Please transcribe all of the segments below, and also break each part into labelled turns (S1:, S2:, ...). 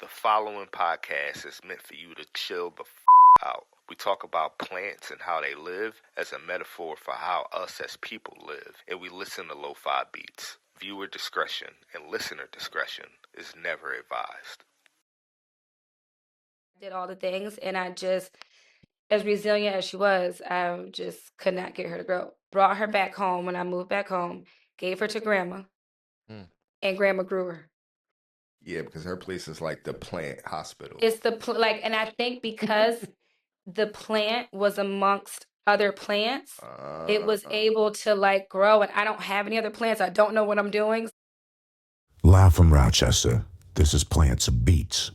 S1: The following podcast is meant for you to chill the out. We talk about plants and how they live as a metaphor for how us as people live, and we listen to lo-fi beats. Viewer discretion and listener discretion is never advised.
S2: Did all the things, and I just, as resilient as she was, I just could not get her to grow. Brought her back home when I moved back home, gave her to grandma, and grandma grew her.
S1: Yeah, because her place is like the plant hospital.
S2: It's the and I think because the plant was amongst other plants, it was able to like grow, and I don't have any other plants. I don't know what I'm doing.
S3: Live from Rochester, this is Plants and Beats.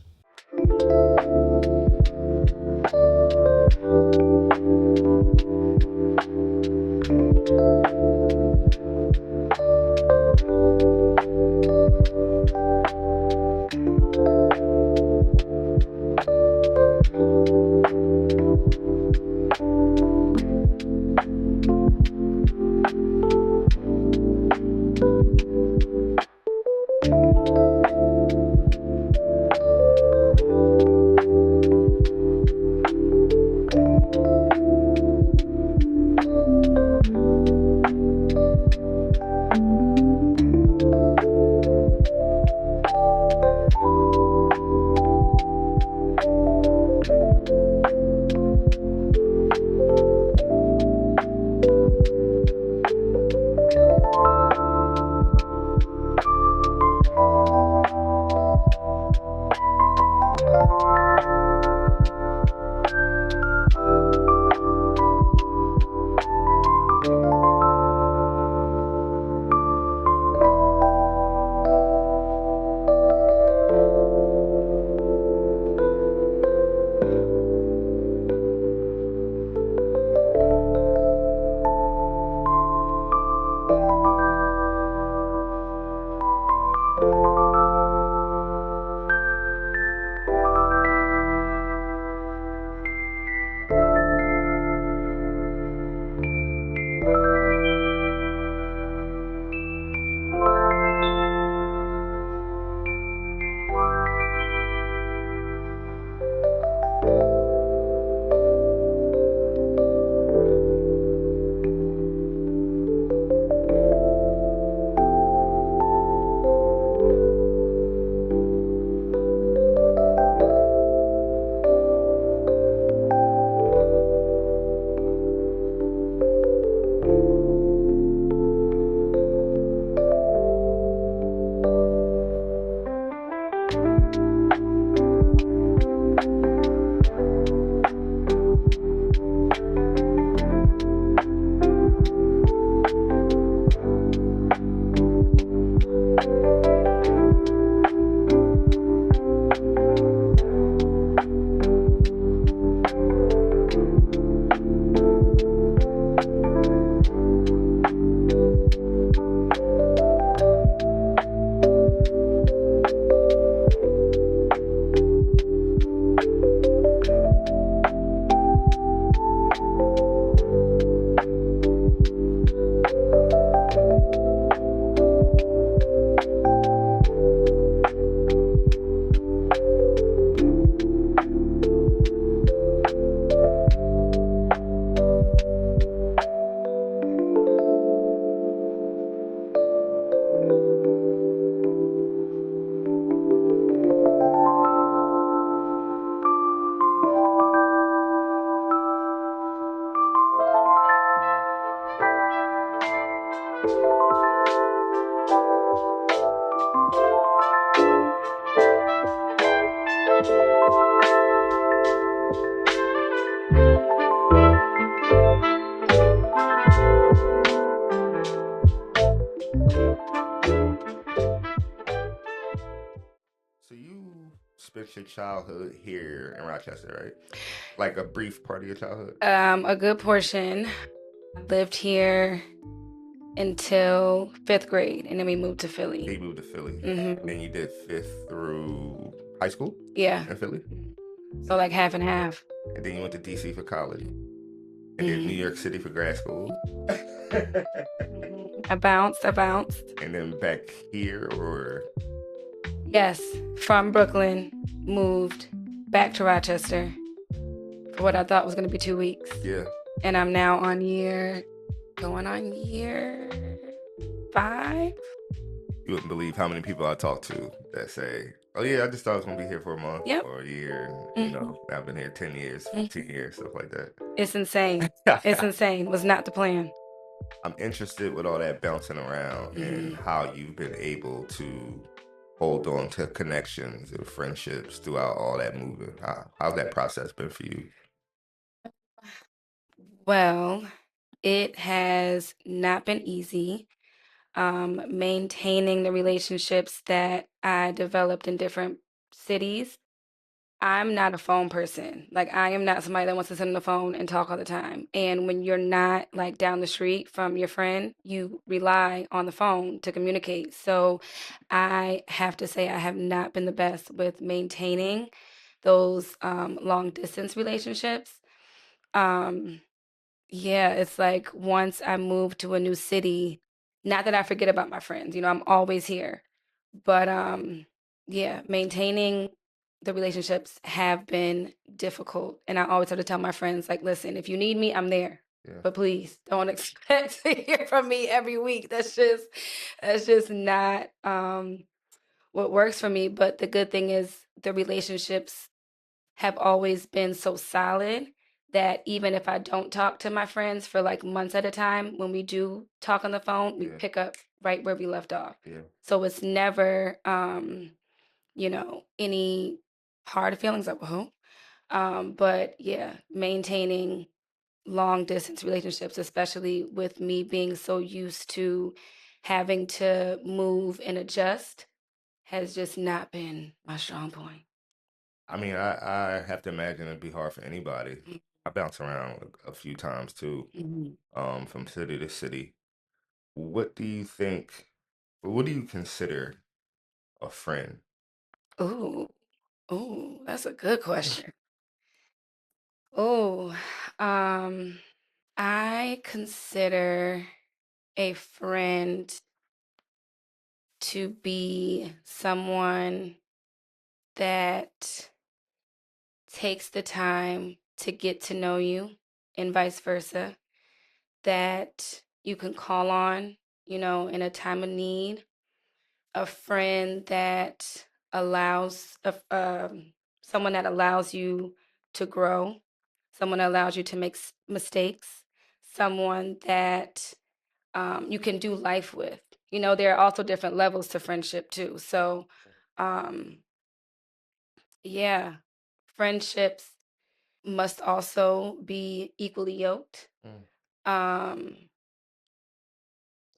S1: Your childhood here in Rochester, right? Like a brief part of your childhood?
S2: A good portion. I lived here until 5th grade, and then we moved to Philly.
S1: You moved to Philly.
S2: Mm-hmm.
S1: And you did 5th through high school?
S2: Yeah.
S1: In Philly?
S2: So like half and half.
S1: And then you went to DC for college. And then New York City for grad school.
S2: I bounced.
S1: And then back here, or?
S2: Yes, from Brooklyn, moved back to Rochester for what I thought was going to be 2 weeks.
S1: Yeah.
S2: And I'm now on going on year 5.
S1: You wouldn't believe how many people I talk to that say, "Oh yeah, I just thought I was gonna be here for a month or a year." And, I've been here 10 years, 15 years, stuff like that.
S2: It's insane. It's insane. Was not the plan.
S1: I'm interested with all that bouncing around and how you've been able to hold on to connections and friendships throughout all that moving. How's that process been for you?
S2: Well, it has not been easy. Maintaining the relationships that I developed in different cities. I'm not a phone person. Like, I am not somebody that wants to sit on the phone and talk all the time. And when you're not like down the street from your friend, you rely on the phone to communicate. So I have to say I have not been the best with maintaining those long distance relationships. Yeah, it's like once I move to a new city, not that I forget about my friends, I'm always here. But yeah, maintaining the relationships have been difficult. And I always have to tell my friends, like, listen, if you need me, I'm there.
S1: Yeah.
S2: But please don't expect to hear from me every week. That's just not what works for me. But the good thing is the relationships have always been so solid that even if I don't talk to my friends for like months at a time, when we do talk on the phone, we pick up right where we left off.
S1: Yeah.
S2: So it's never, any hard feelings like, whoa. But yeah, maintaining long distance relationships, especially with me being so used to having to move and adjust, has just not been my strong point.
S1: I mean, I have to imagine it'd be hard for anybody. I bounce around a few times too, from city to city. What do you think? What do you consider a friend?
S2: Ooh, that's a good question. Oh, um, I consider a friend to be someone that takes the time to get to know you and vice versa, that you can call on, in a time of need, a friend that allows, someone that allows you to grow, someone that allows you to make mistakes, someone that you can do life with. There are also different levels to friendship too. So, um, yeah, friendships must also be equally yoked. Um,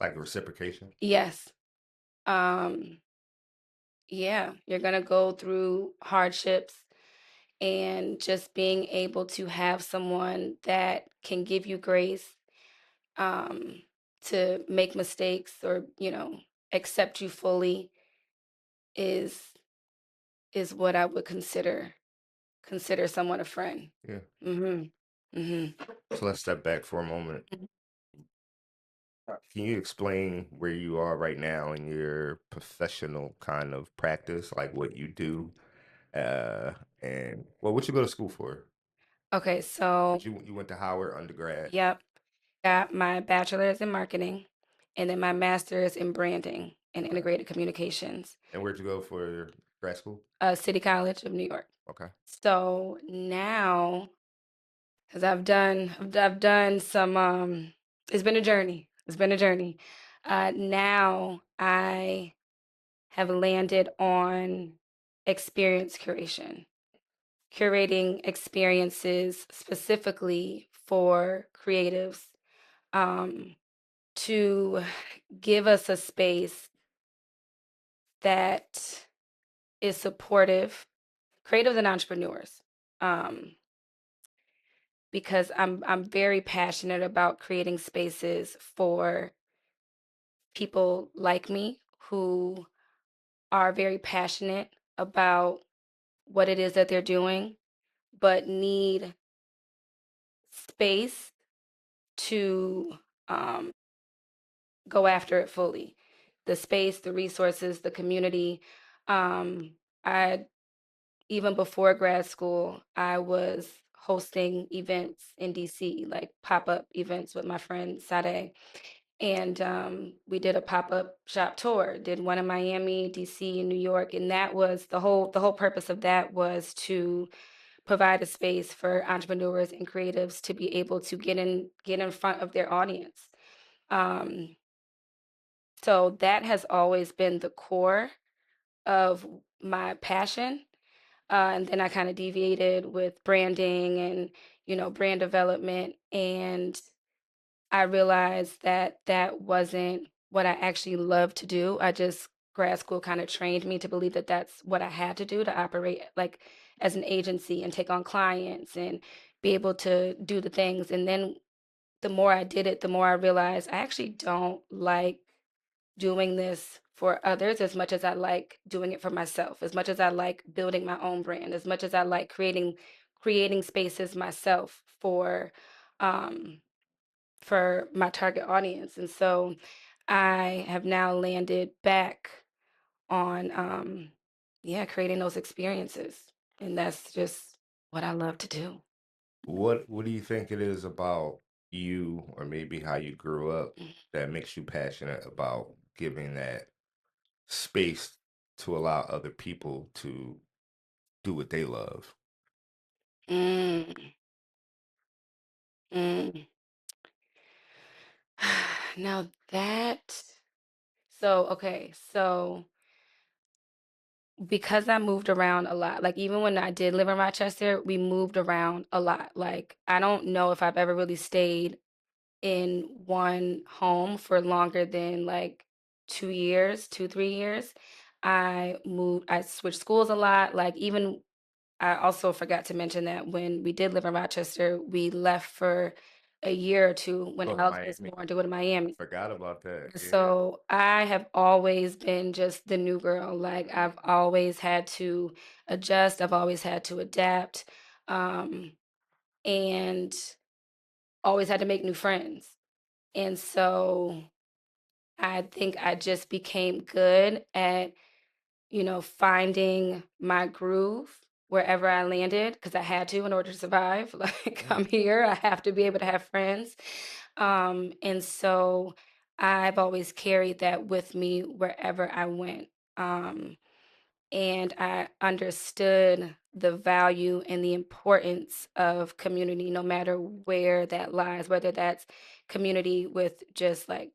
S1: Like reciprocation?
S2: yes. Um, yeah, you're gonna go through hardships, and just being able to have someone that can give you grace um, to make mistakes or accept you fully is what I would consider someone a friend.
S1: Yeah.
S2: Mhm. Mhm.
S1: So let's step back for a moment. Can you explain where you are right now in your professional kind of practice, like what you do, and what you go to school for?
S2: Okay, so
S1: You went to Howard undergrad,
S2: yep, got my bachelor's in marketing and then my master's in branding and integrated communications,
S1: and where'd you go for your grad school?
S2: City College of New York.
S1: Okay.
S2: So now, because I've done some, it's been a journey. It's been a journey. Now I have landed on experience curation, curating experiences specifically for creatives, um, to give us a space that is supportive, creatives and entrepreneurs. Um, because I'm very passionate about creating spaces for people like me who are very passionate about what it is that they're doing, but need space to go after it fully. The space, the resources, the community. I even before grad school, I was hosting events in DC, like pop-up events with my friend Sade. And we did a pop-up shop tour, did one in Miami, DC, and New York. And that was the whole purpose of that was to provide a space for entrepreneurs and creatives to be able to get in front of their audience. Um, so that has always been the core of my passion. And then I kind of deviated with branding and, brand development. And I realized that that wasn't what I actually love to do. Grad school kind of trained me to believe that that's what I had to do to operate like as an agency and take on clients and be able to do the things. And then the more I did it, the more I realized I actually don't like doing this for others as much as I like doing it for myself, as much as I like building my own brand, as much as I like creating spaces myself um for my target audience. And so I have now landed back on yeah, creating those experiences. And that's just what I love to do.
S1: What do you think it is about you, or maybe how you grew up,
S2: Mm.
S1: that makes you passionate about giving that space to allow other people to do what they love?
S2: Mm, mm. Now that okay, so because I moved around a lot, like even when I did live in Rochester, we moved around a lot. Like I don't know if I've ever really stayed in one home for longer than like 2 years, 2, 3 years. I switched schools a lot. Like even I also forgot to mention that when we did live in Rochester, we left for a year or two when
S1: Go to
S2: Alex was
S1: Miami.
S2: born to go to Miami.
S1: Forgot about that. Yeah.
S2: So I have always been just the new girl. Like I've always had to adjust. I've always had to adapt, and always had to make new friends. And so I think I just became good at, finding my groove wherever I landed because I had to in order to survive. Like I'm here, I have to be able to have friends. And so I've always carried that with me wherever I went. Um, and I understood the value and the importance of community, no matter where that lies, whether that's community with just like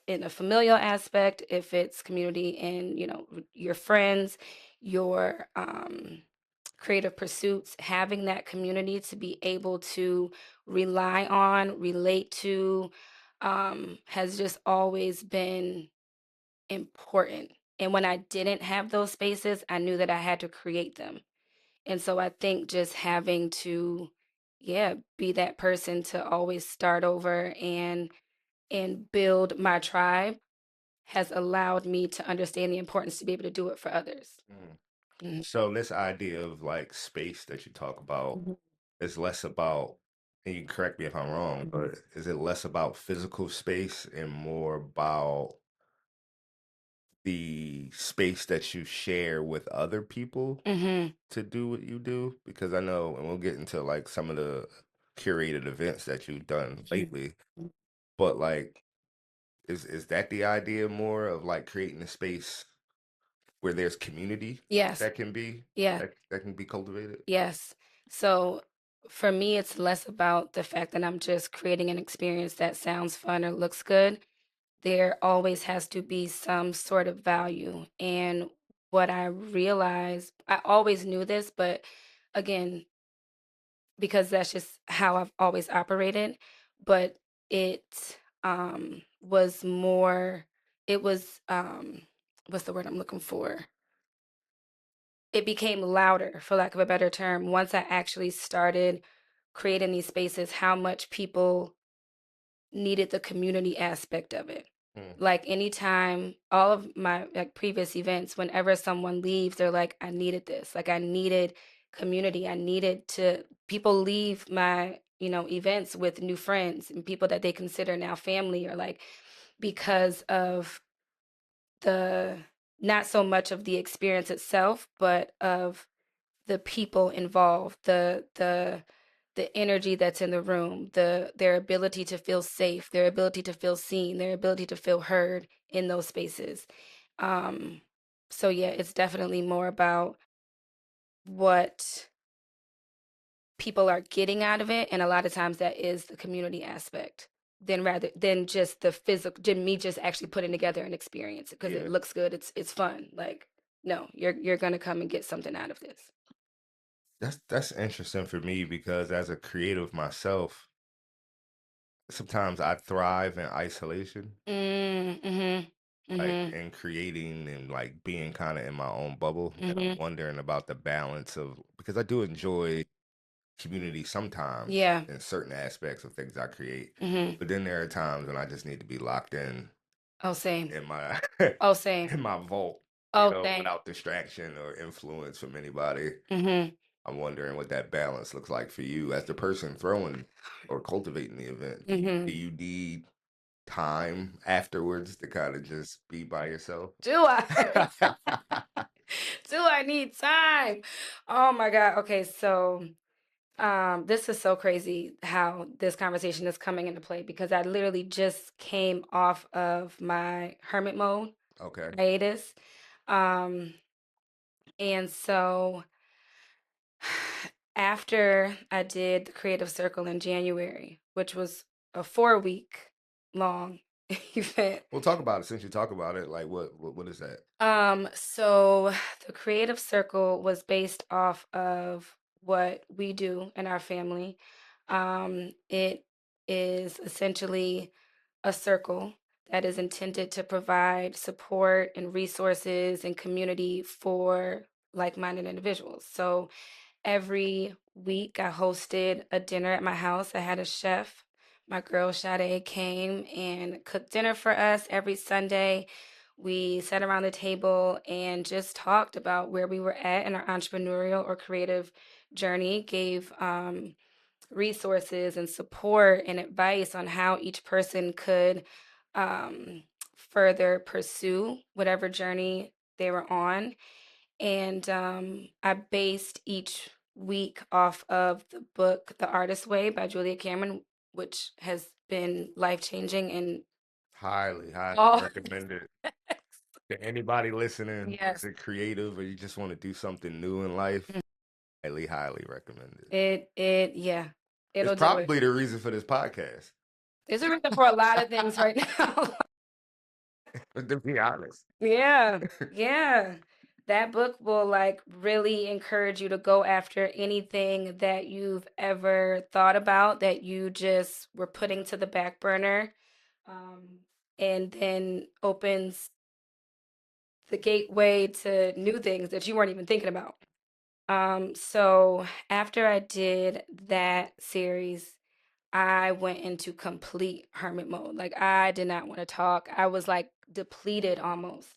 S2: in a familial aspect, if it's community in, your friends, your creative pursuits, having that community to be able to rely on, relate to, has just always been important. And when I didn't have those spaces, I knew that I had to create them. And so I think just having to, yeah, be that person to always start over and build my tribe has allowed me to understand the importance to be able to do it for others.
S1: Mm.
S2: Mhm.
S1: So this idea of like space that you talk about
S2: Mhm.
S1: is less about, and you can correct me if I'm wrong, but is it less about physical space and more about the space that you share with other people
S2: Mhm.
S1: to do what you do? Because I know, and we'll get into like some of the curated events that you've done lately, but like, is that the idea more of like creating a space where there's community
S2: Yes.
S1: that can be
S2: Yeah.
S1: that can be cultivated?
S2: Yes. So for me, it's less about the fact that I'm just creating an experience that sounds fun or looks good. There always has to be some sort of value. And what I realized, I always knew this, but again, because that's just how I've always operated, but it was more, it was, what's the word I'm looking for? It became louder, for lack of a better term, once I actually started creating these spaces, how much people needed the community aspect of it.
S1: Mm.
S2: Like anytime, all of my like previous events, whenever someone leaves, they're like, I needed this. Like I needed community. I needed to people leave my, events with new friends and people that they consider now family or like because of the not so much of the experience itself, but of the people involved, the energy that's in the room, their ability to feel safe, their ability to feel seen, their ability to feel heard in those spaces. So yeah, it's definitely more about what people are getting out of it, and a lot of times that is the community aspect rather than just the physical, than me just actually putting together an experience because it looks good, it's fun. Like, no, you're gonna come and get something out of this.
S1: That's interesting for me because as a creative myself, sometimes I thrive in isolation, like in creating and like being kind of in my own bubble. And I'm wondering about the balance of, because I do enjoy community sometimes
S2: Yeah.
S1: in certain aspects of things I create. But then there are times when I just need to be locked in
S2: Oh, same.
S1: in my
S2: Oh, same.
S1: in my vault,
S2: Oh, same.
S1: without distraction or influence from anybody. I'm wondering what that balance looks like for you as the person throwing or cultivating the event. Do you need time afterwards to kind of just be by yourself?
S2: Do I? Do I need time? Oh my God. Okay, so this is so crazy how this conversation is coming into play because I literally just came off of my hermit mode
S1: Okay.
S2: hiatus. And so after I did the Creative Circle in January, which was a 4-week long event.
S1: We'll talk about it since you talk about it. Like what is that?
S2: So the Creative Circle was based off of what we do in our family. It is essentially a circle that is intended to provide support and resources and community for like-minded individuals. So every week I hosted a dinner at my house. I had a chef. My girl Sade came and cooked dinner for us every Sunday. We sat around the table and just talked about where we were at in our entrepreneurial or creative journey, gave resources and support and advice on how each person could further pursue whatever journey they were on. And I based each week off of the book The Artist's Way by Julia Cameron, which has been life-changing and
S1: Highly
S2: all
S1: recommended to anybody listening.
S2: yes.
S1: Is it creative or you just want to do something new in life? Highly recommended.
S2: Yeah,
S1: It's
S2: it'll do it.
S1: probably the reason for this podcast.
S2: There's a reason for a lot of things right now.
S1: To be honest.
S2: Yeah, yeah. That book will like really encourage you to go after anything that you've ever thought about that you just were putting to the back burner, and then opens the gateway to new things that you weren't even thinking about. So after I did that series, I went into complete hermit mode. Like I did not want to talk. I was like depleted almost.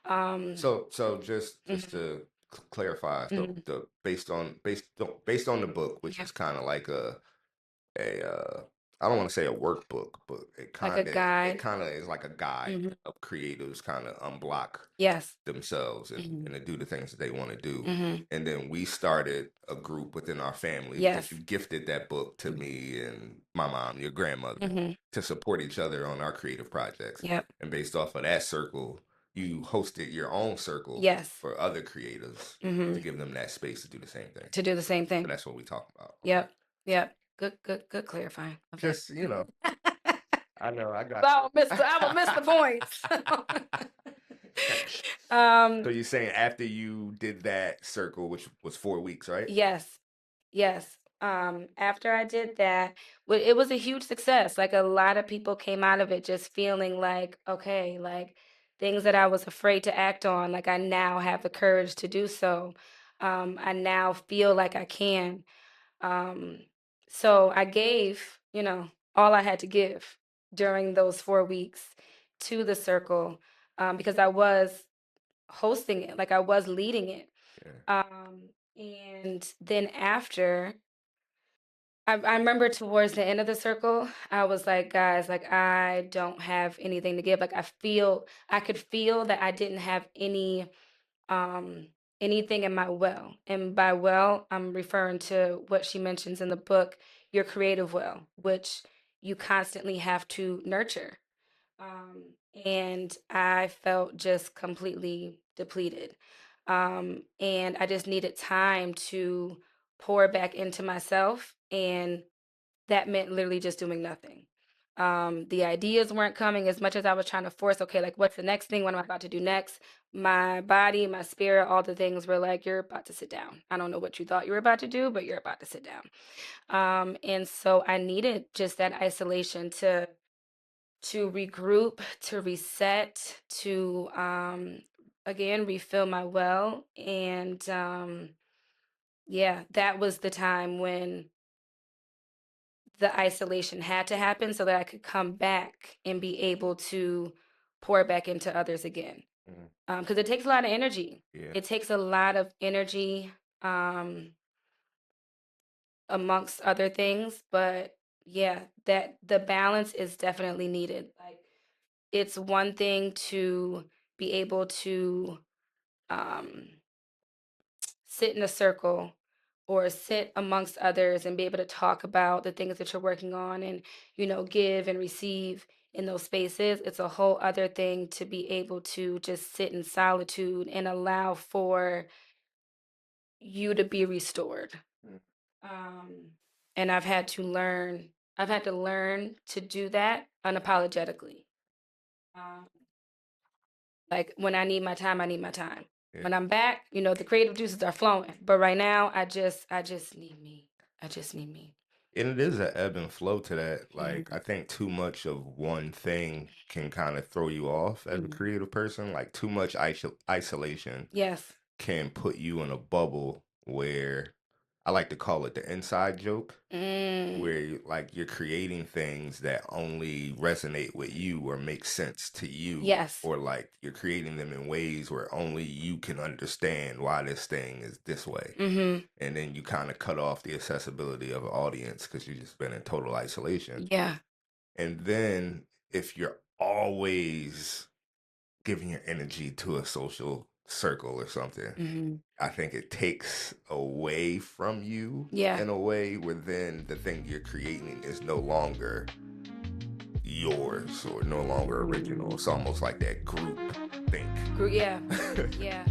S1: So just to clarify, so the based on the book, which is kind of like a I don't want to say a workbook, but
S2: Like a guide.
S1: it kind of is like a guide of creatives kind of unblock
S2: Yes.
S1: themselves and to do the things that they want to do.
S2: Mm-hmm.
S1: And then we started a group within our family
S2: Yes.
S1: because you gifted that book to me and my mom, your grandmother, to support each other on our creative projects.
S2: Yep.
S1: And based off of that circle, you hosted your own circle
S2: Yes.
S1: for other creatives to give them that space to do the same thing.
S2: To do the same thing.
S1: So that's what we talk about.
S2: Yep. Yep. Good clarifying. Okay.
S1: Just, I know I got
S2: I will miss the points.
S1: So you're saying after you did that circle, which was 4 weeks, right?
S2: Yes. Yes. After I did that, it was a huge success. Like a lot of people came out of it just feeling like, okay, like things that I was afraid to act on, like I now have the courage to do so. I now feel like I can. So I gave, all I had to give during those 4 weeks to the circle, because I was hosting it, like I was leading it.
S1: Yeah.
S2: And then after, I remember towards the end of the circle, I was like, guys, like I don't have anything to give. Like I could feel that I didn't have any anything in my well. And by well, I'm referring to what she mentions in the book, your creative well, which you constantly have to nurture. Um, and I felt just completely depleted. And I just needed time to pour back into myself. And that meant literally just doing nothing. The ideas weren't coming as much as I was trying to force, okay, like what's the next thing? What am I about to do next? My body, my spirit, all the things were like, you're about to sit down. I don't know what you thought you were about to do, but you're about to sit down. And so I needed just that isolation to regroup, to reset, to again refill my well. And yeah, that was the time when the isolation had to happen so that I could come back and be able to pour back into others again. Because it takes a lot of energy.
S1: Yeah.
S2: It takes a lot of energy amongst other things, but yeah, that the balance is definitely needed. Like it's one thing to be able to um, sit in a circle or sit amongst others and be able to talk about the things that you're working on and give and receive in those spaces. It's a whole other thing to be able to just sit in solitude and allow for you to be restored. um, and I've had to learn to do that unapologetically. um, like when I need my time, I need my time.
S1: Yeah.
S2: When I'm back, the creative juices are flowing. But right now, I just need me. I just need me.
S1: And it is an ebb and flow to that. Like,
S2: Mhm.
S1: I think too much of one thing can kind of throw you off as a creative person. Like, too much isolation
S2: Yes.
S1: can put you in a bubble where I like to call it the inside joke, where you're creating things that only resonate with you or make sense to you.
S2: Yes.
S1: Or like you're creating them in ways where only you can understand why this thing is this way.
S2: Mm-hmm.
S1: And then you kind of cut off the accessibility of an audience because you've just been in total isolation.
S2: Yeah.
S1: And then if you're always giving your energy to a social circle or something,
S2: Mm-hmm.
S1: I think it takes away from you
S2: Yeah.
S1: in a way where then the thing you're creating is no longer yours or no longer original. It's almost like that group think.
S2: Yeah. Yeah.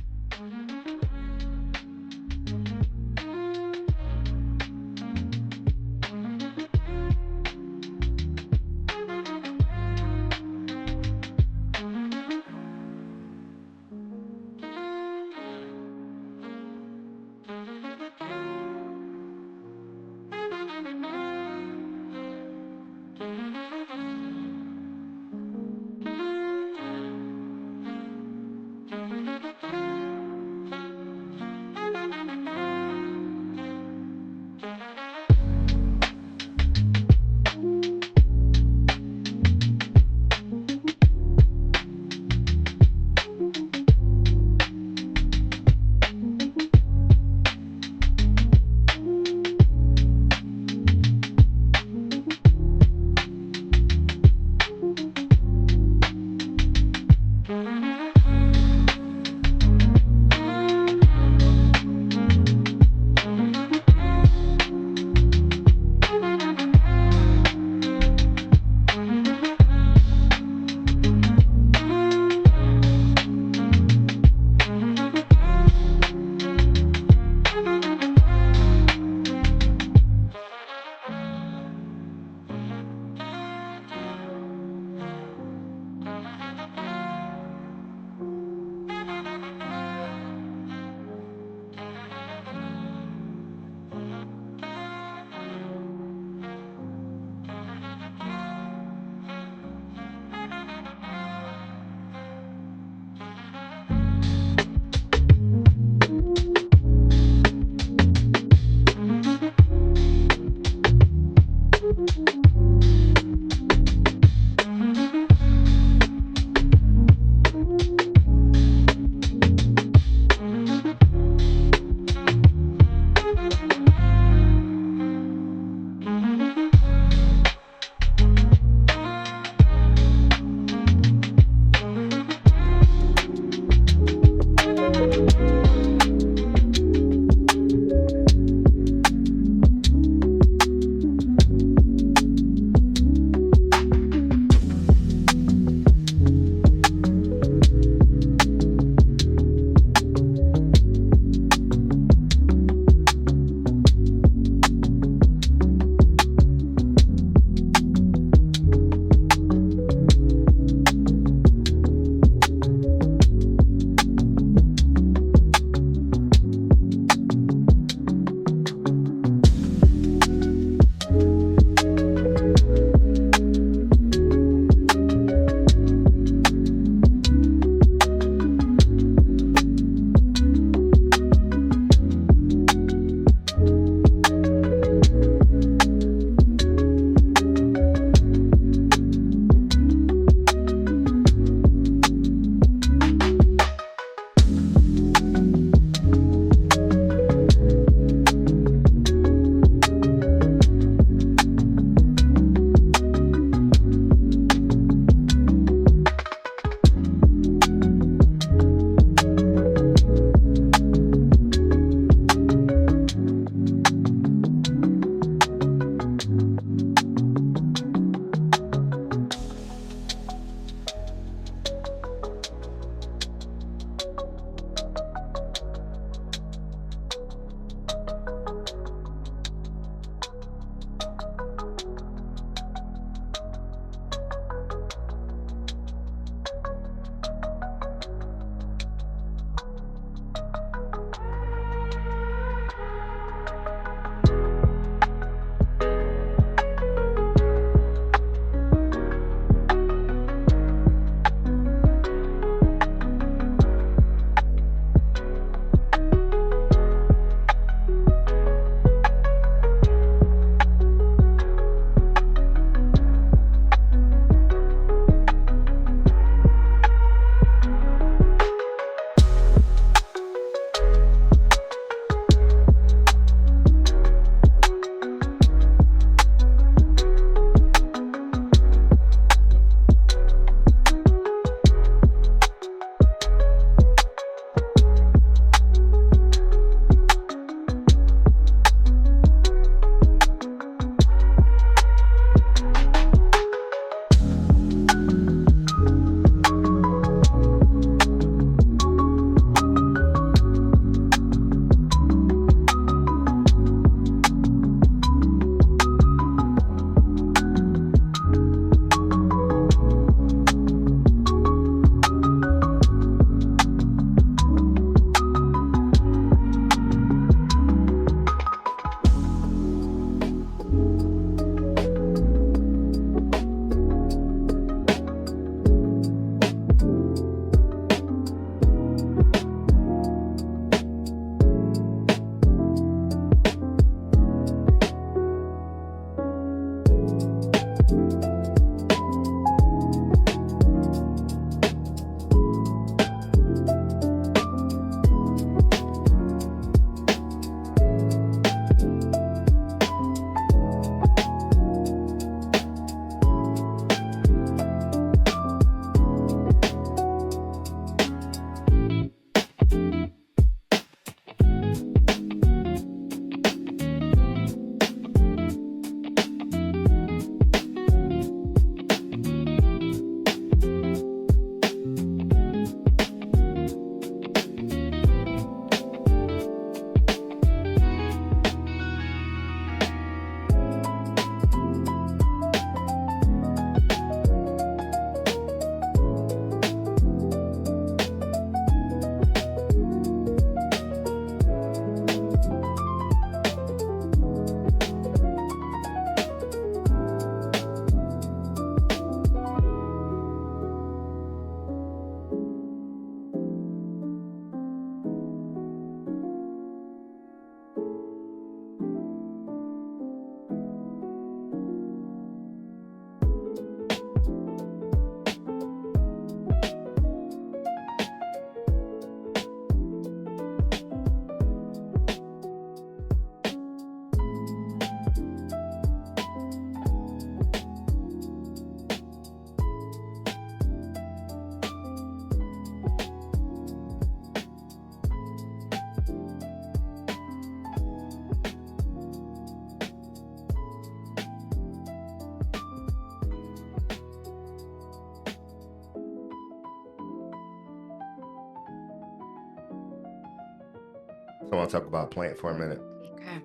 S1: want to talk about plant for a minute?
S2: Okay.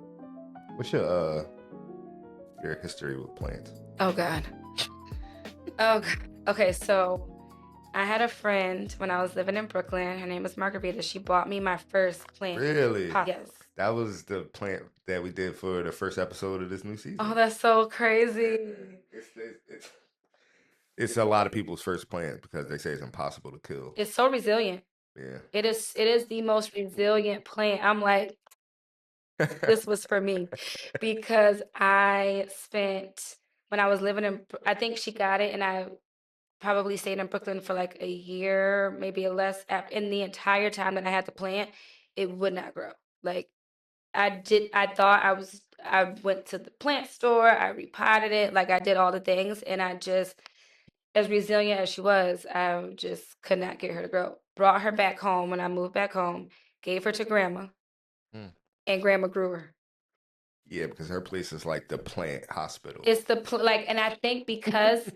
S1: What's your history with plants?
S2: Oh God. Oh God. Okay, so I had a friend when I was living in Brooklyn. Her name was Margarita. She bought me my first plant.
S1: Really?
S2: Yes.
S1: That was the plant that we did for the first episode of this new season.
S2: Oh, that's so crazy.
S1: It's a lot of people's first plant because they say it's impossible to kill.
S2: It's so resilient.
S1: Yeah.
S2: It is the most resilient plant. I'm like, this was for me because I spent when I was living in, I think she got it and I probably stayed in Brooklyn for like a year, maybe less. In the entire time that I had the plant, it would not grow. Like I went to the plant store, I repotted it, like I did all the things, and I just, as resilient as she was, I just could not get her to grow. Brought her back home when I moved back home, gave her to grandma, and grandma grew her.
S1: Yeah, because her place is like the plant hospital.
S2: It's and I think because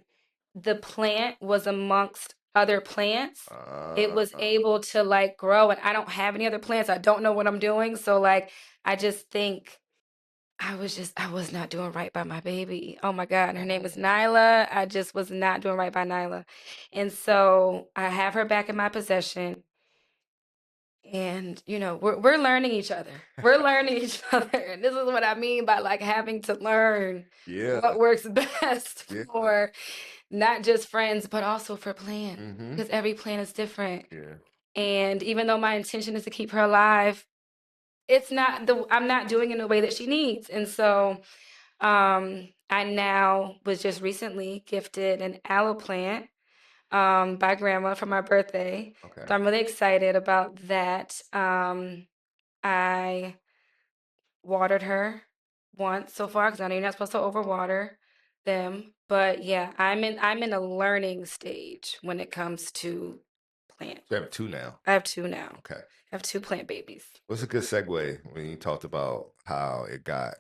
S2: the plant was amongst other plants, it was able to like grow, and I don't have any other plants. I don't know what I'm doing. So like, I just think I was not doing right by my baby. Oh my God. And her name was Nyla. I just was not doing right by Nyla. And so I have her back in my possession. And we're learning each other. We're learning each other. And this is what I mean by like having to learn what works best for not just friends, but also for plants. Because every plant is different.
S1: Yeah.
S2: And even though my intention is to keep her alive, I'm not doing it in the way that she needs. And so I now was just recently gifted an aloe plant by grandma for my birthday.
S1: Okay.
S2: So I'm really excited about that. I watered her once so far because I know you're not supposed to overwater them. But yeah, I'm in a learning stage when it comes to plants.
S1: You have two now.
S2: I have two now.
S1: Okay.
S2: I have two plant babies.
S1: What's a good segue when you talked about how it got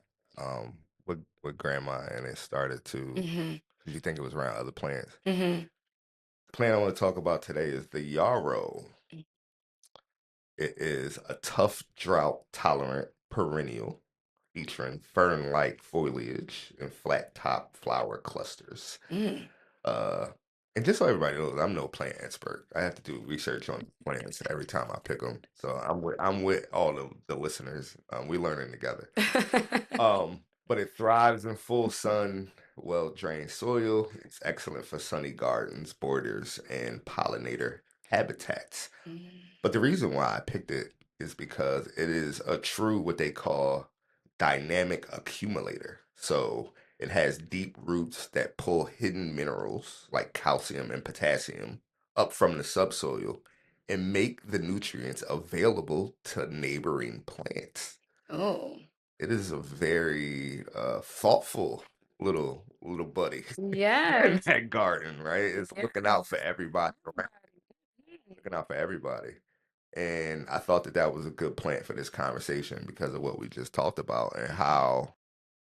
S1: with grandma and it started to, because you think it was around other plants. The plant I want to talk about today is the Yarrow. It is a tough, drought-tolerant perennial featuring fern-like foliage and flat-top flower clusters. And just so everybody knows, I'm no plant expert. I have to do research on plants every time I pick them. So I'm with all of the listeners. We're learning together. But it thrives in full sun, well-drained soil. It's excellent for sunny gardens, borders, and pollinator habitats. But the reason why I picked it is because it is a true what they call dynamic accumulator. So it has deep roots that pull hidden minerals like calcium and potassium up from the subsoil and make the nutrients available to neighboring plants.
S2: Oh.
S1: It is a very thoughtful little buddy.
S2: Yeah.
S1: In that garden, right? It's looking out for everybody around. Looking out for everybody. And I thought that was a good plant for this conversation because of what we just talked about and how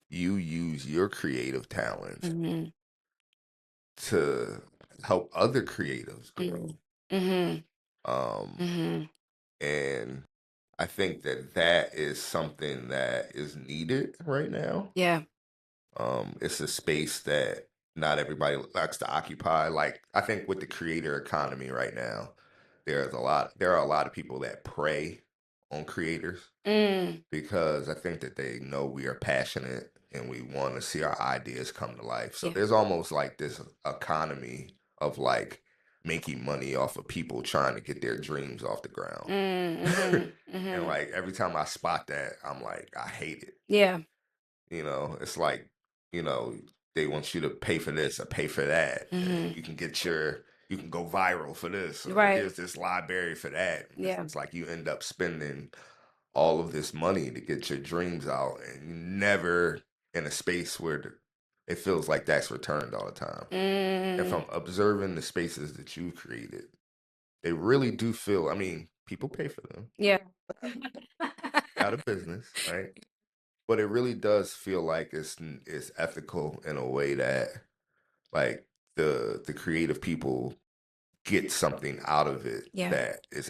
S1: you use your creative talents to help other creatives grow. And I think that is something that is needed right now.
S2: Yeah.
S1: It's a space that not everybody likes to occupy. Like, I think with the creator economy right now, there are a lot of people that prey on creators because I think that they know we are passionate and we want to see our ideas come to life. So there's almost like this economy of like making money off of people trying to get their dreams off the ground. And like every time I spot that, I'm like, I hate it.
S2: Yeah.
S1: It's like, they want you to pay for this or pay for that. And you can go viral for this. Or here's this library for that.
S2: Yeah.
S1: It's like you end up spending all of this money to get your dreams out and you're never in a space where it feels like that's returned all the time. And from observing the spaces that you created, they really do feel, I mean, people pay for them.
S2: Yeah.
S1: Out of business, right? But it really does feel like it's ethical in a way that like the creative people get something out of it that is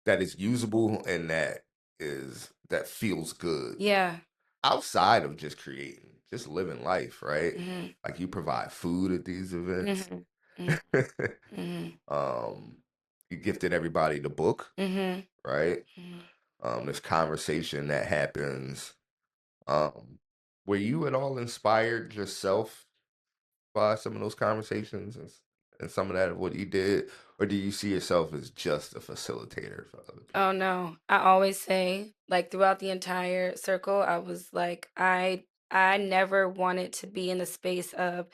S1: that is usable and that that feels good
S2: Yeah.
S1: outside of just creating, just living life, right?
S2: Mm-hmm.
S1: Like you provide food at these events.
S2: Mm-hmm. Mm-hmm.
S1: You gifted everybody the book,
S2: Mm-hmm.
S1: right?
S2: Mm-hmm.
S1: This conversation that happens. Were you at all inspired yourself by some of those conversations and some of that what you did, or do you see yourself as just a facilitator for other people?
S2: Oh no. I always say, like throughout the entire circle, I was like, I never wanted to be in the space of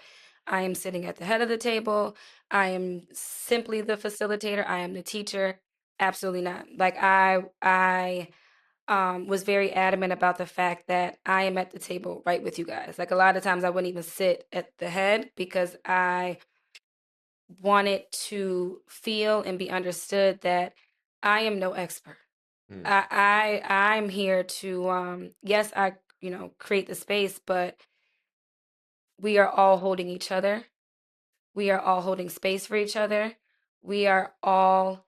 S2: I am sitting at the head of the table. I am simply the facilitator. I am the teacher. Absolutely not. Like I was very adamant about the fact that I am at the table right with you guys. Like a lot of times I wouldn't even sit at the head because I wanted to feel and be understood that I am no expert.
S1: Hmm.
S2: I'm here to yes, I create the space, but we are all holding each other. We are all holding space for each other. We are all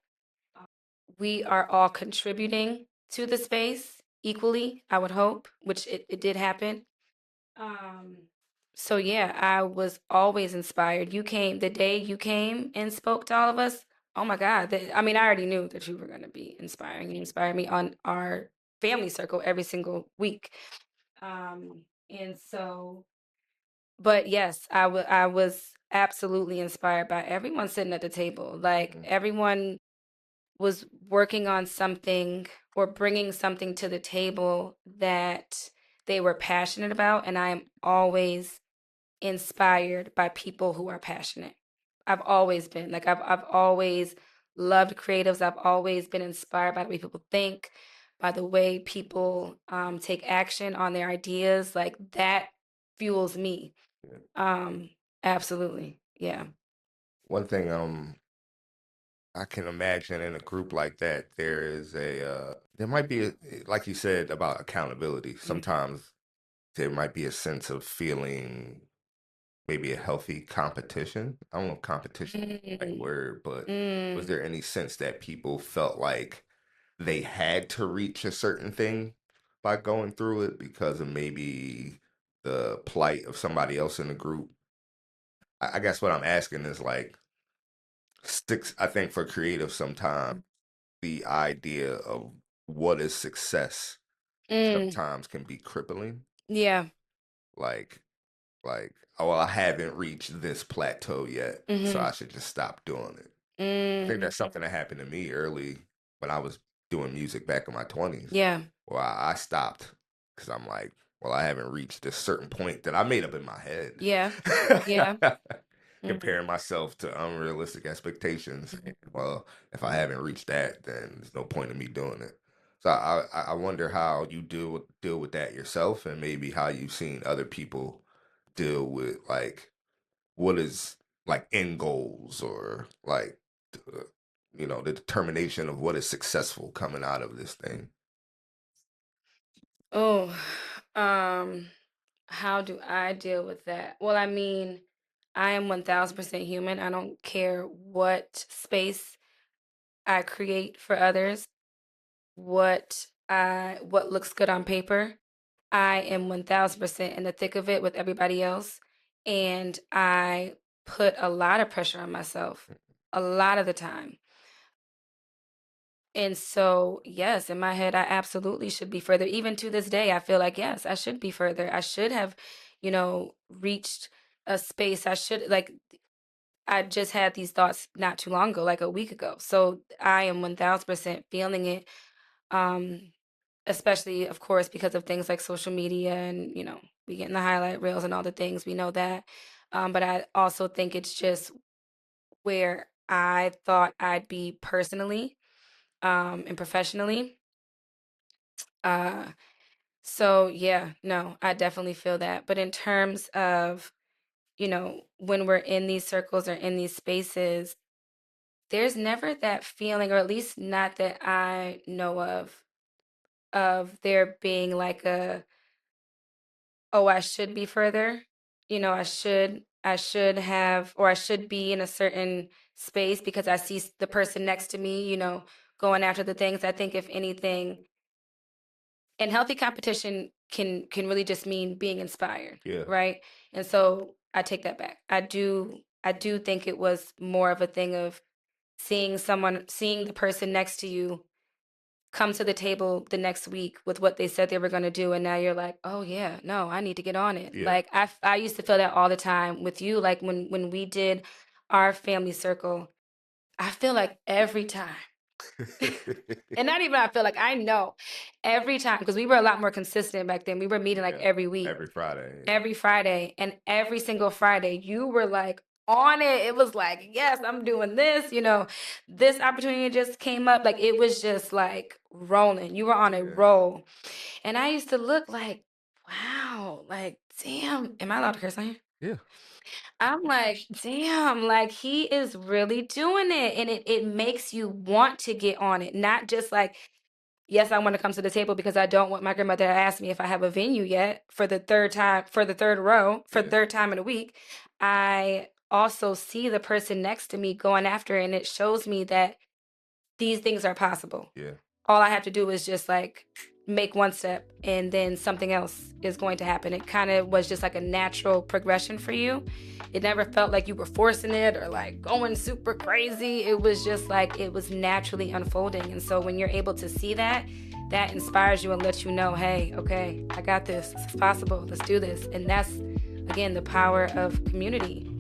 S2: we are all contributing to the space equally, I would hope, which it did happen. Um, so yeah, I was always inspired. You came the day you came and spoke to all of us. Oh my God. I mean, I already knew that you were going to be inspiring. You inspired me on our family circle every single week. And so, but yes, I was absolutely inspired by everyone sitting at the table. Like everyone was working on something or bringing something to the table that they were passionate about. And I am always inspired by people who are passionate. I've always been like I've always loved creatives. I've always been inspired by the way people think, by the way people take action on their ideas. Like that fuels me.
S1: Yeah.
S2: Absolutely. Yeah.
S1: One thing I can imagine in a group like that there might be like you said about accountability. Sometimes there might be a sense of feeling maybe a healthy competition. I don't know if competition is the right
S2: Mm,
S1: word, but was
S2: mm.
S1: there any sense that people felt like they had to reach a certain thing by going through it because of maybe the plight of somebody else in the group? I guess what I'm asking is like sticks. I think for creatives, sometimes the idea of what is success
S2: Mm.
S1: sometimes can be crippling.
S2: Yeah.
S1: Like oh, well, I haven't reached this plateau yet, so
S2: Mm-hmm.
S1: I should just stop doing it. I think
S2: Mm.
S1: that's something that happened to me early when I was doing music back in my 20s.
S2: Yeah.
S1: Well, I stopped because I'm like, well, I haven't reached this certain point that I made up in my head.
S2: Yeah. Yeah. Mm-hmm.
S1: Comparing myself to unrealistic expectations. And, well, if I haven't reached that, then there's no point in me doing it. So I wonder how you deal with that yourself, and maybe how you've seen other people deal with like what is like end goals or like uh, the determination of what is successful coming out of this thing.
S2: Oh, um, how do I deal with that? Well, I mean, I am 1000% human. I don't care what space I create for others, what looks good on paper. I am 1000% in the thick of it with everybody else, and I put a lot of pressure on myself a lot of the time. And so, yes, in my head, I absolutely should be further. Even to this day, I feel like, yes, I should be further. I should have, reached a space. I just had these thoughts not too long ago, like a week ago. So I am 1000% feeling it. Um, Especially, of course, because of things like social media and, we get in the highlight reels and all the things. We know that. But I also think it's just where I thought I'd be personally and professionally. Uh, so yeah, no, I definitely feel that. But in terms of, when we're in these circles or in these spaces, there's never that feeling, or at least not that I know of there being like oh, I should be further. I should have, or I should be in a certain space because I see the person next to me, going after the things. I think if anything, And healthy competition can really just mean being inspired.
S4: Yeah.
S2: Right. And so I take that back. I do think it was more of a thing of seeing the person next to you come to the table the next week with what they said they were going to do, and now you're like, oh yeah, no, I need to get on it.
S4: Yeah.
S2: Like I used to feel that all the time with you. Like when we did our family circle, I feel like every time, and not even I feel like, I know every time, because we were a lot more consistent back then. We were meeting like every week,
S4: every Friday,
S2: and every single Friday you were like on it. It was like, yes, I'm doing this, this opportunity just came up. Like, it was just like rolling. You were on a roll. And I used to look like, wow, like, damn, am I allowed to curse on here?
S4: Yeah.
S2: I'm like, damn, like, he is really doing it. And it makes you want to get on it. Not just like, yes, I want to come to the table because I don't want my grandmother to ask me if I have a venue yet for the third time, for the third time in a week. I also see the person next to me going after it, and it shows me that these things are possible.
S4: Yeah.
S2: All I have to do is just like make one step, and then something else is going to happen. It kind of was just like a natural progression for you. It never felt like you were forcing it or like going super crazy. It was just like it was naturally unfolding. And so when you're able to see that, that inspires you and lets you know, hey, okay, I got this. This is possible. Let's do this. And that's, again, the power of community.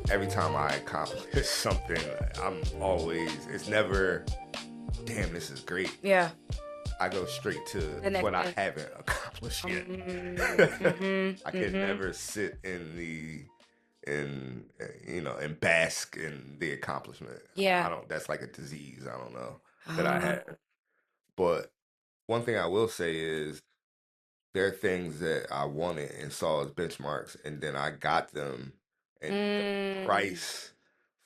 S1: every time I accomplish something, it's never, damn, this is great.
S2: Yeah.
S1: I go straight to what I haven't accomplished yet. I can never sit and bask in the accomplishment.
S2: Yeah.
S1: That's like a disease, I don't know, that I have. But one thing I will say is there are things that I wanted and saw as benchmarks, and then I got them, and the price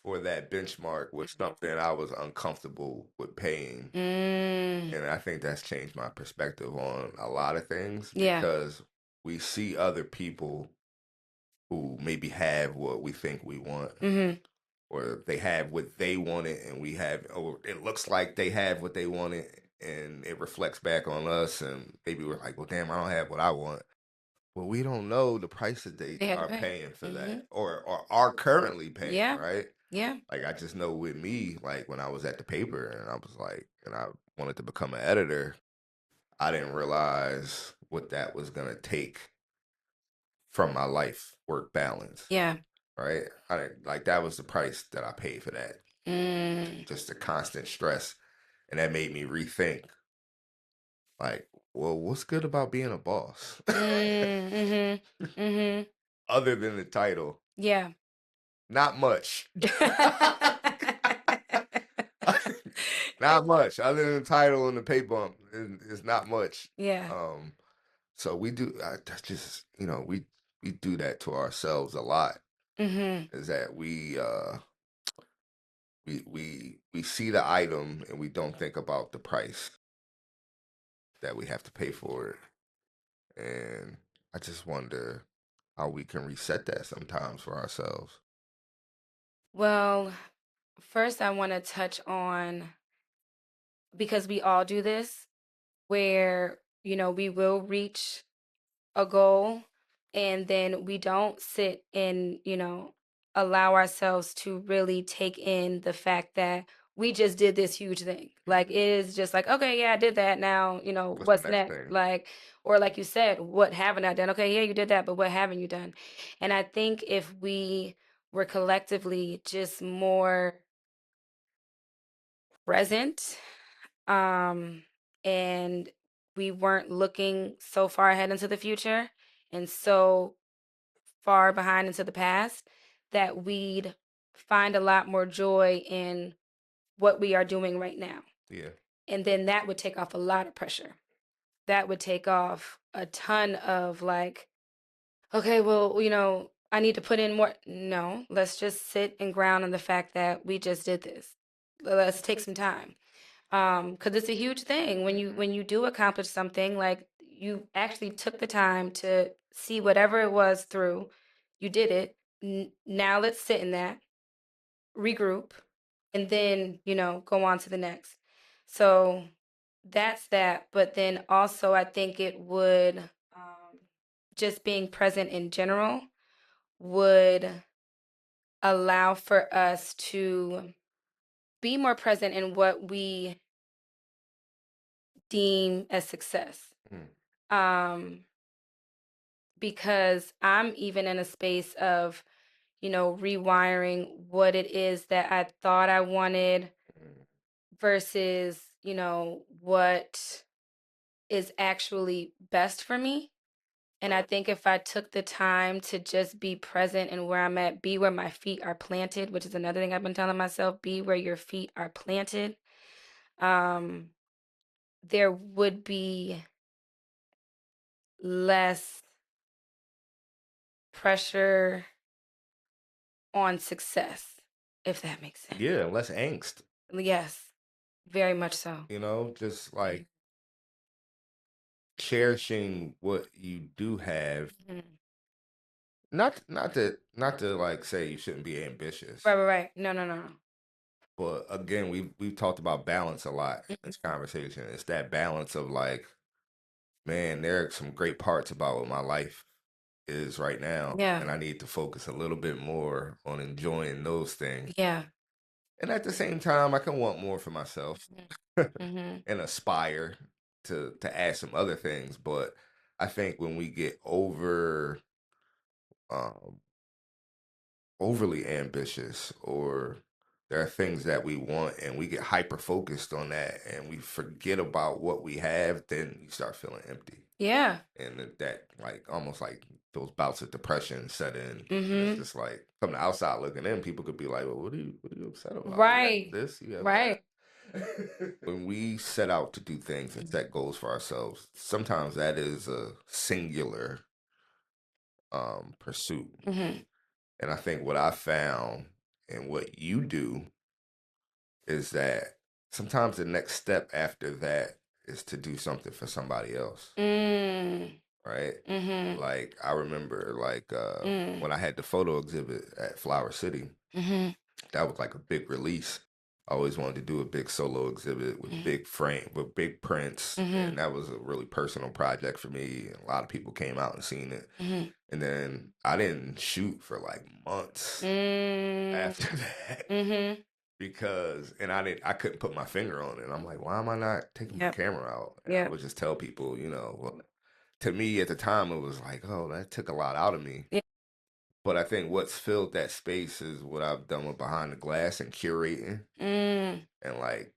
S1: for that benchmark was something I was uncomfortable with paying. And I think that's changed my perspective on a lot of things, because we see other people who maybe have what we think we want, or they have what they wanted and we have, or it looks like they have what they wanted and it reflects back on us, and maybe we're like, well, damn, I don't have what I want. Well, we don't know the price that they are paying for that, or are currently paying, right?
S2: Yeah.
S1: Like, I just know with me, like when I was at the paper and I was like, and I wanted to become an editor, I didn't realize what that was gonna take from my life work balance.
S2: Yeah.
S1: Right? I didn't, like, that was the price that I paid for that. Just the constant stress. And that made me rethink, like, well, what's good about being a boss? Other than the title.
S2: Yeah.
S1: Not much. Not much. Other than the title and the pay bump, it's not much.
S2: Yeah.
S1: So we do. That's just, we do that to ourselves a lot. Is that we see the item and we don't think about the price that we have to pay for it, and I just wonder how we can reset that sometimes for ourselves.
S2: Well, first I want to touch on, because we all do this, where, we will reach a goal and then we don't sit and, allow ourselves to really take in the fact that we just did this huge thing. Like, it is just like, okay, yeah, I did that. Now, what's
S1: the
S2: next?
S1: thing?
S2: Like, or like you said, what haven't I done? Okay, yeah, you did that, but what haven't you done? And I think if we were collectively just more present, and we weren't looking so far ahead into the future and so far behind into the past, that we'd find a lot more joy in what we are doing right now.
S1: Yeah.
S2: And then that would take off a lot of pressure. That would take off a ton of, like, okay, well, I need to put in more. No, let's just sit and ground on the fact that we just did this. Let's take some time. Because it's a huge thing when you do accomplish something, like, you actually took the time to see whatever it was through. You did it. Now let's sit in that, regroup, and then, go on to the next. So that's that. But then also, I think it would, just being present in general would allow for us to be more present in what we deem as success. Because I'm even in a space of, rewiring what it is that I thought I wanted versus, what is actually best for me. And I think if I took the time to just be present and where I'm at, be where my feet are planted, which is another thing I've been telling myself, be where your feet are planted, there would be less pressure on success, if that makes sense.
S1: Yeah, less angst.
S2: Yes, very much so.
S1: Just like cherishing what you do have. Not to like say you shouldn't be ambitious.
S2: Right. No.
S1: But again, we've talked about balance a lot in this conversation. It's that balance of, like, man, there are some great parts about what my life is right now.
S2: Yeah.
S1: And I need to focus a little bit more on enjoying those things.
S2: Yeah.
S1: And at the same time, I can want more for myself and aspire to add some other things. But I think when we get over overly ambitious, or there are things that we want and we get hyper focused on that and we forget about what we have, then you start feeling empty.
S2: Yeah.
S1: And that like almost like those bouts of depression set in. And it's
S2: Mm-hmm.
S1: just like from the outside looking in, people could be like, well, what are you upset about? You
S2: Right.
S1: have this, you have
S2: Right.
S1: that. When we set out to do things and set goals for ourselves, sometimes that is a singular pursuit.
S2: Mm-hmm.
S1: And I think what I found and what you do is that sometimes the next step after that is to do something for somebody else.
S2: Mm.
S1: Right?
S2: Mm-hmm.
S1: Like I remember when I had the photo exhibit at Flower City,
S2: Mm-hmm.
S1: that was like a big release. I always wanted to do a big solo exhibit with
S2: Mm-hmm.
S1: big frame, with big prints.
S2: Mm-hmm.
S1: And that was a really personal project for me. A lot of people came out and seen it.
S2: Mm-hmm.
S1: And then I didn't shoot for like months after that.
S2: Mm-hmm.
S1: Because I couldn't put my finger on it. I'm like, why am I not taking my
S2: Yep.
S1: camera out? And I would just tell people, well, to me at the time it was like, oh, that took a lot out of me.
S2: Yeah.
S1: But I think what's filled that space is what I've done with Behind the Glass and curating and like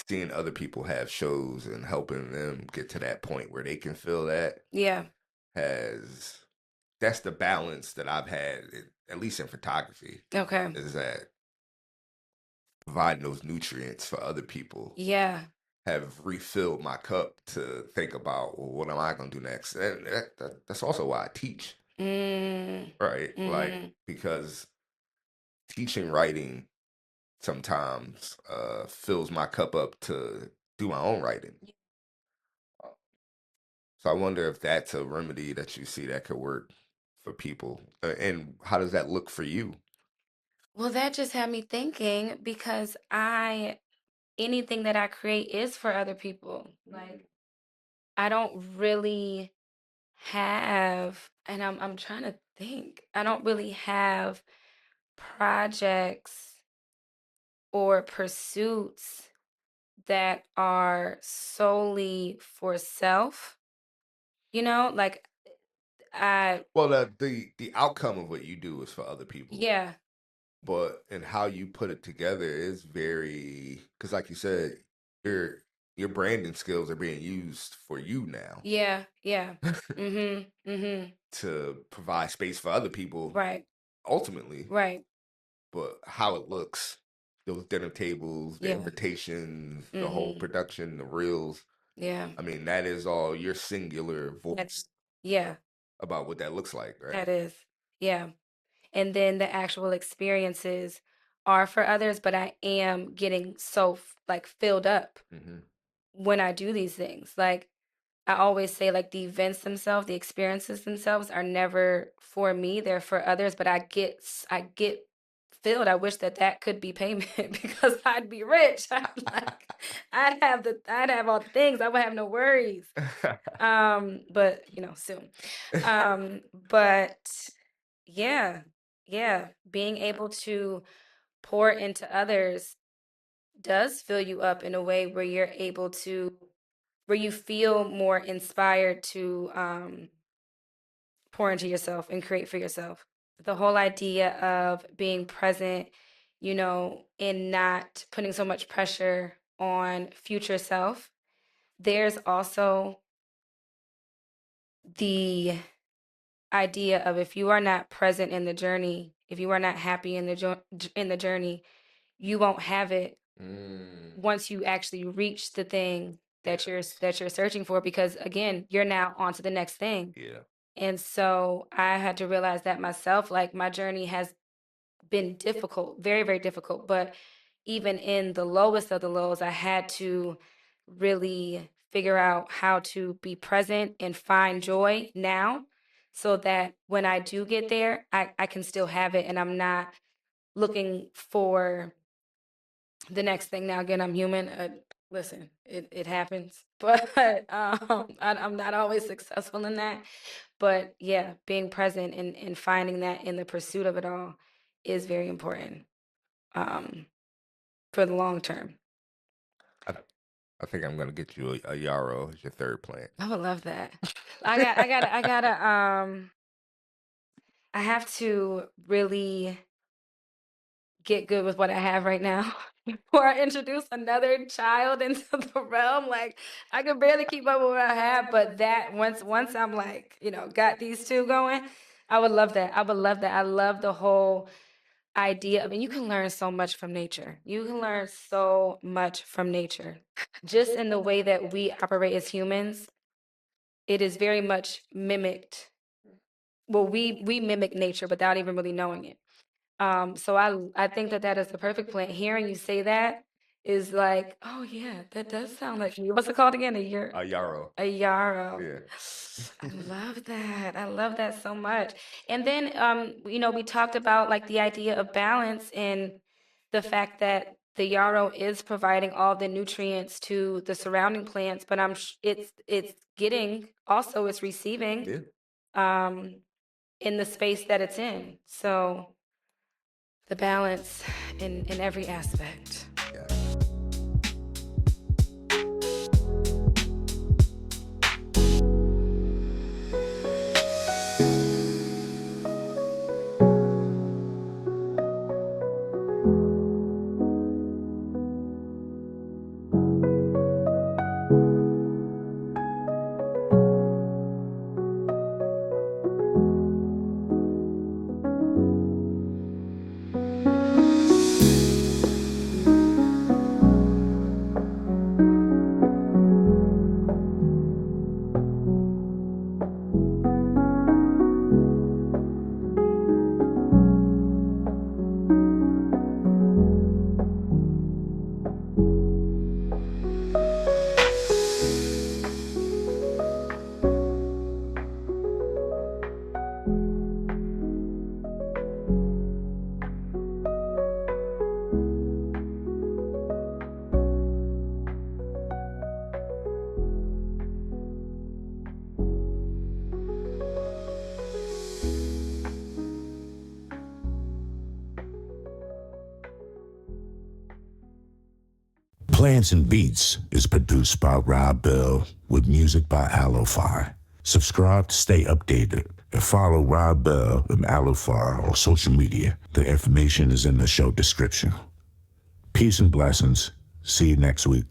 S1: seeing other people have shows and helping them get to that point where they can feel that.
S2: Yeah.
S1: That's the balance that I've had, at least in photography.
S2: Okay.
S1: Is that providing those nutrients for other people.
S2: Yeah.
S1: Have refilled my cup to think about, well, what am I going to do next? And that's also why I teach. Right? Like, because teaching writing sometimes fills my cup up to do my own writing. So I wonder if that's a remedy that you see that could work for people. And how does that look for you?
S2: Well, that just had me thinking because anything that I create is for other people. Like I don't really have, and I'm trying to think. I don't really have projects or pursuits that are solely for self. Like I
S1: Well, the outcome of what you do is for other people.
S2: yeah.
S1: But and how you put it together is very, because like you said, your branding skills are being used for you now
S2: Yeah, yeah. Mhm.
S1: to provide space for other people
S2: Right,
S1: ultimately.
S2: right.
S1: But how it looks, those dinner tables, the
S2: Yeah.
S1: invitations, the whole
S2: Mhm.
S1: production, the reels,
S2: Yeah.
S1: I mean, that is all your singular
S2: That's
S1: voice
S2: yeah,
S1: about what that looks like, right?
S2: that is. Yeah. And then the actual experiences are for others, but I am getting so like filled up
S1: Mm-hmm.
S2: when I do these things. Like I always say like the events themselves, the experiences themselves are never for me, they're for others, but I get filled. I wish that that could be payment because I'd be rich. I'm like I'd have all the things. I would have no worries. But soon. But yeah. Yeah, being able to pour into others does fill you up in a way where where you feel more inspired to pour into yourself and create for yourself. The whole idea of being present, and not putting so much pressure on future self. There's also the idea of if you are not present in the journey, if you are not happy in in the journey, you won't have it once you actually reach the thing that you're searching for, because again, you're now on to the next thing.
S1: Yeah.
S2: And so I had to realize that myself, like my journey has been difficult, very, very difficult. But even in the lowest of the lows, I had to really figure out how to be present and find joy now so that when I do get there, I can still have it and I'm not looking for the next thing. Now, again, I'm human. Listen, it happens, but I'm not always successful in that. But yeah, being present and finding that in the pursuit of it all is very important um, for the long term.
S1: I, I think I'm gonna get you a Yarrow as your third plant.
S2: I would love that. I gotta, I have to really get good with what I have right now before I introduce another child into the realm. Like I can barely keep up with what I have, but that once I'm like, got these two going, I would love that. I would love that. I love the whole idea. I mean, you can learn so much from nature. You can learn so much from nature. Just in the way that we operate as humans, it is very much mimicked. Well, we mimic nature without even really knowing it. So I think that is the perfect plant. Hearing you say that is like, oh yeah, that does sound like what's it called again?
S4: A yarrow.
S2: A yarrow.
S4: Yeah.
S2: I love that. I love that so much. And then we talked about like the idea of balance and the fact that the yarrow is providing all the nutrients to the surrounding plants, but it's getting also it's receiving in the space that it's in. So the balance in every aspect.
S4: Yeah.
S3: Plants and Beats is produced by Rob Bell with music by Aloefi. Subscribe to stay updated and follow Rob Bell and Aloefi on social media. The information is in the show description. Peace and blessings. See you next week.